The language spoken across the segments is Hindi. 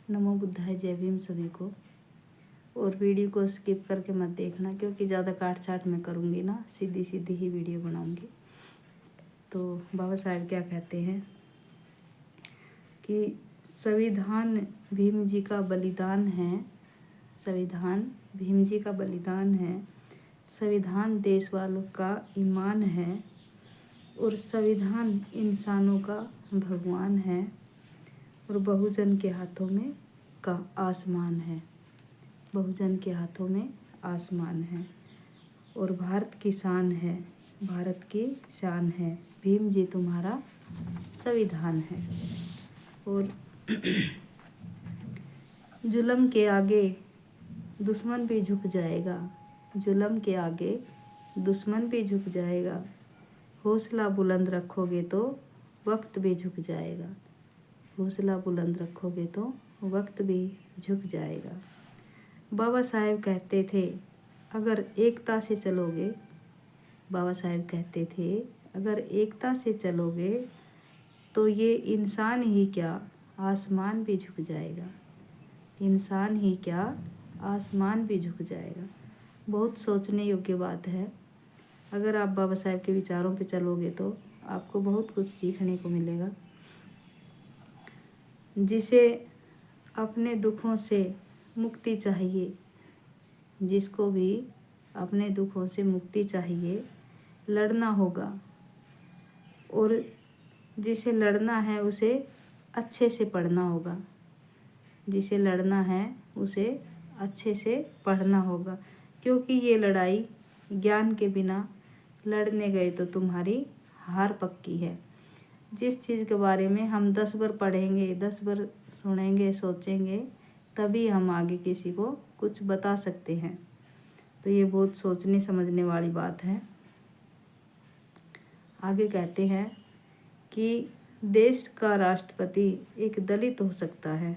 नमो बुद्धाय, जय भीम सभी को। और वीडियो को स्किप करके मत देखना, क्योंकि ज़्यादा काट छाट मैं करूँगी ना, सीधी सीधी ही वीडियो बनाऊँगी। तो बाबा साहेब क्या कहते हैं कि संविधान भीम जी का बलिदान है, संविधान भीम जी का बलिदान है, संविधान देश वालों का ईमान है, और संविधान इंसानों का भगवान है, और बहुजन के हाथों में का आसमान है, बहुजन के हाथों में आसमान है, और भारत की शान है, भारत की शान है, भीम जी तुम्हारा संविधान है। और जुल्म के आगे दुश्मन भी झुक जाएगा, जुल्म के आगे दुश्मन भी झुक जाएगा, हौसला बुलंद रखोगे तो वक्त भी झुक जाएगा, हौसला बुलंद रखोगे तो वक्त भी झुक जाएगा। बाबा साहेब कहते थे अगर एकता से चलोगे, बाबा साहेब कहते थे अगर एकता से चलोगे तो ये इंसान ही क्या आसमान भी झुक जाएगा, इंसान ही क्या आसमान भी झुक जाएगा। बहुत सोचने योग्य बात है। अगर आप बाबा साहेब के विचारों पे चलोगे तो आपको बहुत कुछ सीखने को मिलेगा। जिसे अपने दुखों से मुक्ति चाहिए, जिसको भी अपने दुखों से मुक्ति चाहिए, लड़ना होगा, और जिसे लड़ना है उसे अच्छे से पढ़ना होगा, जिसे लड़ना है उसे अच्छे से पढ़ना होगा, क्योंकि ये लड़ाई ज्ञान के बिना लड़ने गए तो तुम्हारी हार पक्की है। जिस चीज़ के बारे में हम 10 बार पढ़ेंगे, 10 बार सुनेंगे, सोचेंगे, तभी हम आगे किसी को कुछ बता सकते हैं। तो ये बहुत सोचने समझने वाली बात है। आगे कहते हैं कि देश का राष्ट्रपति एक दलित हो सकता है,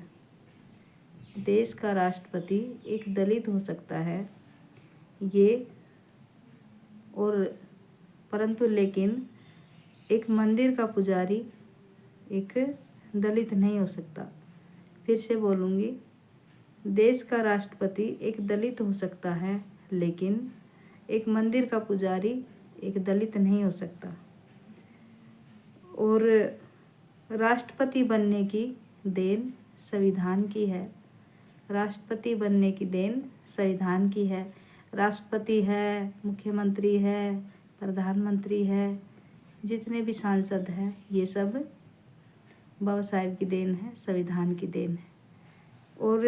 देश का राष्ट्रपति एक दलित हो सकता है ये, और परंतु लेकिन एक मंदिर का पुजारी एक दलित नहीं हो सकता। फिर से बोलूँगी, देश का राष्ट्रपति एक दलित हो सकता है, लेकिन एक मंदिर का पुजारी एक दलित नहीं हो सकता। और राष्ट्रपति बनने की देन संविधान की है, राष्ट्रपति बनने की देन संविधान की है। राष्ट्रपति है, मुख्यमंत्री है, प्रधानमंत्री है, जितने भी सांसद हैं, ये सब बाबा साहेब की देन है, संविधान की देन है। और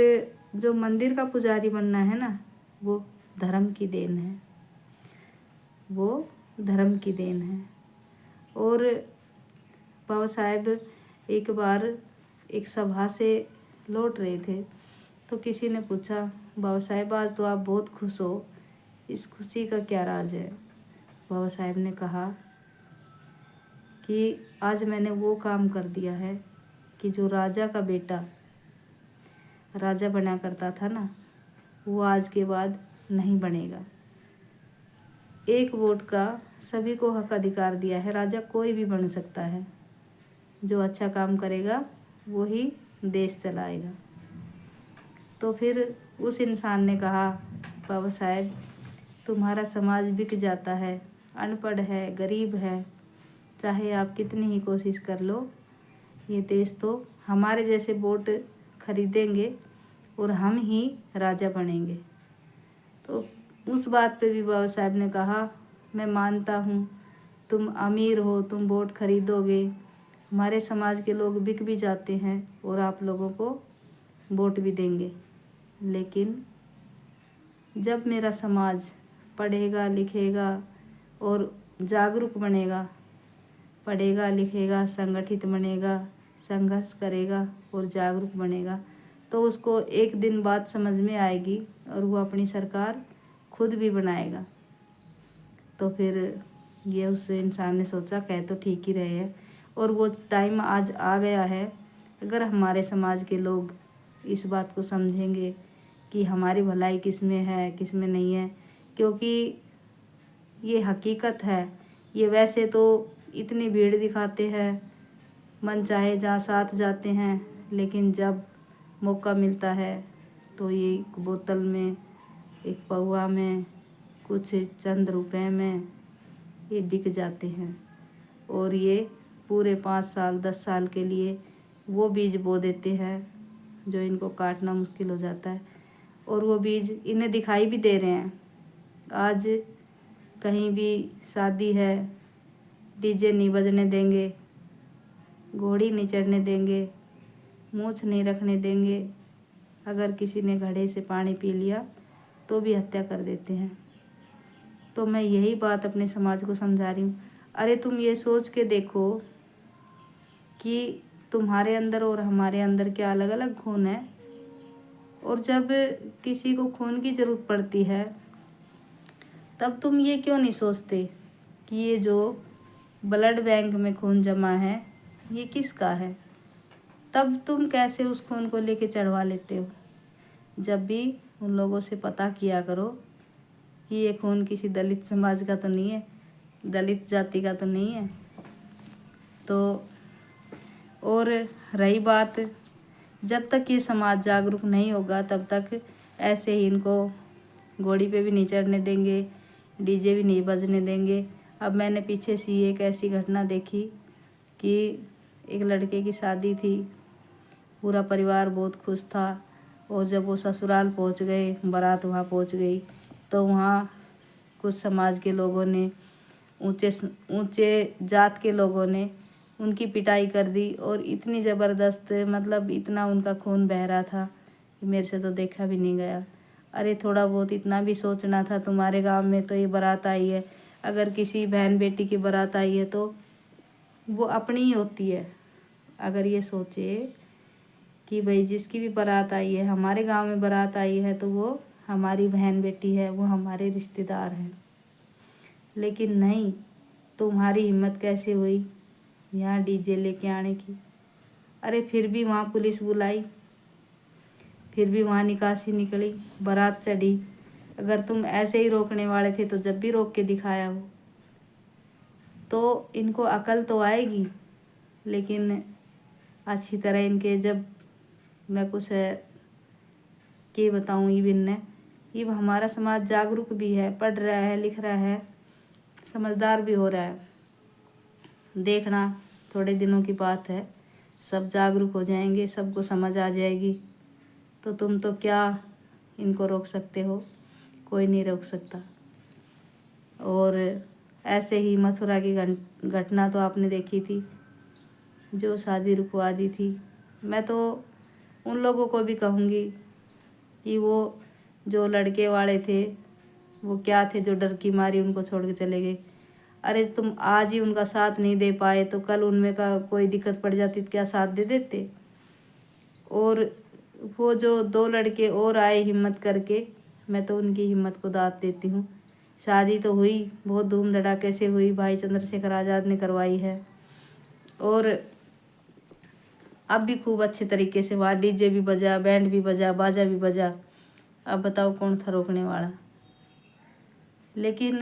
जो मंदिर का पुजारी बनना है ना, वो धर्म की देन है, वो धर्म की देन है। और बाबा साहेब एक बार एक सभा से लौट रहे थे, तो किसी ने पूछा, बाबा साहेब आज तो आप बहुत खुश हो, इस खुशी का क्या राज है। बाबा साहेब ने कहा कि आज मैंने वो काम कर दिया है कि जो राजा का बेटा राजा बना करता था ना, वो आज के बाद नहीं बनेगा। एक वोट का सभी को हक अधिकार दिया है, राजा कोई भी बन सकता है, जो अच्छा काम करेगा वो ही देश चलाएगा। तो फिर उस इंसान ने कहा, बाबा साहेब तुम्हारा समाज बिक जाता है, अनपढ़ है, गरीब है, चाहे आप कितनी ही कोशिश कर लो, ये देश तो हमारे जैसे वोट खरीदेंगे और हम ही राजा बनेंगे। तो उस बात पे भी बाबा साहब ने कहा, मैं मानता हूँ तुम अमीर हो, तुम वोट खरीदोगे, हमारे समाज के लोग बिक भी जाते हैं और आप लोगों को वोट भी देंगे, लेकिन जब मेरा समाज पढ़ेगा लिखेगा और जागरूक बनेगा, पढ़ेगा लिखेगा, संगठित बनेगा, संघर्ष करेगा और जागरूक बनेगा, तो उसको एक दिन बाद समझ में आएगी और वो अपनी सरकार खुद भी बनाएगा। तो फिर ये उस इंसान ने सोचा, कह तो ठीक ही रहे हैं, और वो टाइम आज आ गया है। अगर हमारे समाज के लोग इस बात को समझेंगे कि हमारी भलाई किस में है, किस में नहीं है, क्योंकि ये हकीकत है। ये वैसे तो इतनी भीड़ दिखाते हैं, मन चाहे जहाँ साथ जाते हैं, लेकिन जब मौका मिलता है तो ये एक बोतल में, एक पौवा में, कुछ चंद रुपए में ये बिक जाते हैं। और ये पूरे 5 साल 10 साल के लिए वो बीज बो देते हैं जो इनको काटना मुश्किल हो जाता है। और वो बीज इन्हें दिखाई भी दे रहे हैं। आज कहीं भी शादी है, डीजे नहीं बजने देंगे, घोड़ी नहीं चढ़ने देंगे, मूछ नहीं रखने देंगे। अगर किसी ने घड़े से पानी पी लिया तो भी हत्या कर देते हैं। तो मैं यही बात अपने समाज को समझा रही हूँ। अरे तुम ये सोच के देखो कि तुम्हारे अंदर और हमारे अंदर क्या अलग अलग खून है। और जब किसी को खून की ज़रूरत पड़ती है तब तुम ये क्यों नहीं सोचते कि ये जो ब्लड बैंक में खून जमा है ये किसका है। तब तुम कैसे उस खून को लेके चढ़वा लेते हो। जब भी उन लोगों से पता किया करो कि ये खून किसी दलित समाज का तो नहीं है, दलित जाति का तो नहीं है। तो और रही बात, जब तक ये समाज जागरूक नहीं होगा तब तक ऐसे ही इनको घोड़ी पे भी नहीं चढ़ने देंगे, डीजे भी नहीं बजने देंगे। अब मैंने पीछे सी एक ऐसी घटना देखी कि एक लड़के की शादी थी, पूरा परिवार बहुत खुश था। और जब वो ससुराल पहुंच गए, बारात वहाँ पहुंच गई, तो वहाँ कुछ समाज के लोगों ने, ऊंचे जात के लोगों ने उनकी पिटाई कर दी। और इतनी ज़बरदस्त, मतलब इतना उनका खून बह रहा था कि मेरे से तो देखा भी नहीं गया। अरे थोड़ा बहुत इतना भी सोचना था। तुम्हारे गांव में तो ये बारात आई है, अगर किसी बहन बेटी की बारात आई है तो वो अपनी ही होती है। अगर ये सोचे कि भाई जिसकी भी बारात आई है, हमारे गांव में बारात आई है, तो वो हमारी बहन बेटी है, वो हमारे रिश्तेदार हैं। लेकिन नहीं, तुम्हारी हिम्मत कैसे हुई यहाँ डीजे लेके आने की। अरे फिर भी वहाँ पुलिस बुलाई, फिर भी वहाँ निकासी निकली, बारात चढ़ी। अगर तुम ऐसे ही रोकने वाले थे तो जब भी रोक के दिखाया हो तो इनको अकल तो आएगी। लेकिन अच्छी तरह इनके, जब मैं कुछ के बताऊँ, ये हमारा समाज जागरूक भी है, पढ़ रहा है, लिख रहा है, समझदार भी हो रहा है। देखना थोड़े दिनों की बात है, सब जागरूक हो जाएंगे, सबको समझ आ जाएगी। तो तुम तो क्या इनको रोक सकते हो, कोई नहीं रोक सकता। और ऐसे ही मथुरा की घटना तो आपने देखी थी, जो शादी रुकवा दी थी। मैं तो उन लोगों को भी कहूँगी कि वो जो लड़के वाले थे वो क्या थे जो डर की मारी उनको छोड़ के चले गए। अरे तुम आज ही उनका साथ नहीं दे पाए तो कल उनमें का कोई दिक्कत पड़ जाती तो क्या साथ दे देते। और वो जो 2 लड़के और आए हिम्मत करके, मैं तो उनकी हिम्मत को दाद देती हूँ। शादी तो हुई, बहुत धूम धड़ाके से हुई, भाई चंद्रशेखर आज़ाद ने करवाई है। और अब भी खूब अच्छे तरीके से वहाँ डीजे भी बजा, बैंड भी बजा, बाजा भी बजा। अब बताओ कौन था रोकने वाला। लेकिन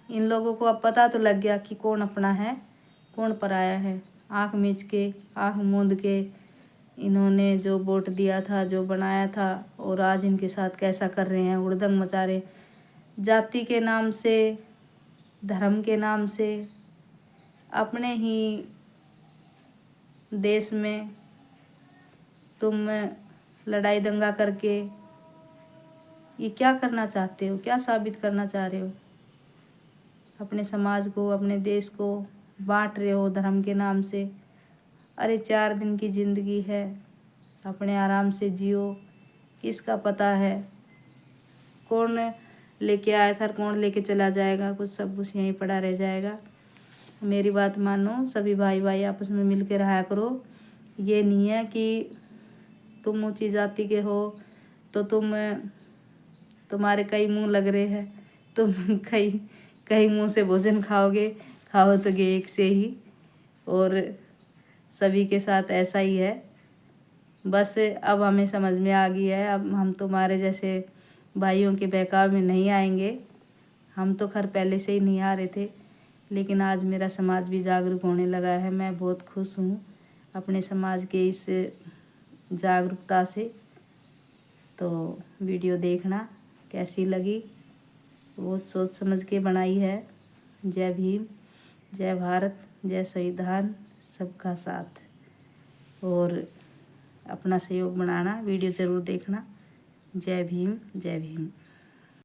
इन लोगों को अब पता तो लग गया कि कौन अपना है, कौन पराया है। आँख मीच के, आँख मूंद के इन्होंने जो वोट दिया था, जो बनाया था, और आज इनके साथ कैसा कर रहे हैं, हुड़दंग मचा रहे। जाति के नाम से, धर्म के नाम से, अपने ही देश में तुम लड़ाई दंगा करके ये क्या करना चाहते हो, क्या साबित करना चाह रहे हो। अपने समाज को, अपने देश को बांट रहे हो धर्म के नाम से। अरे 4 दिन की ज़िंदगी है, अपने आराम से जियो। किसका पता है कौन लेके आया था, कौन लेके चला जाएगा, कुछ सब कुछ यहीं पड़ा रह जाएगा। मेरी बात मानो, सभी भाई भाई आपस में मिल के रहा करो। ये नहीं है कि तुम ऊंची जाति के हो तो तुम्हारे कई मुंह लग रहे हैं, तुम कई मुंह से भोजन खाओगे, खाओ तो गे एक से ही। और सभी के साथ ऐसा ही है। बस अब हमें समझ में आ गया है, अब हम तुम्हारे जैसे भाइयों के बहकाव में नहीं आएंगे। हम तो खैर पहले से ही नहीं आ रहे थे, लेकिन आज मेरा समाज भी जागरूक होने लगा है। मैं बहुत खुश हूँ अपने समाज के इस जागरूकता से। तो वीडियो देखना कैसी लगी, बहुत सोच समझ के बनाई है। जय भीम, जय भारत, जय संविधान, सबका साथ। और अपना सहयोग बनाना, वीडियो ज़रूर देखना। जय भीम, जय भीम।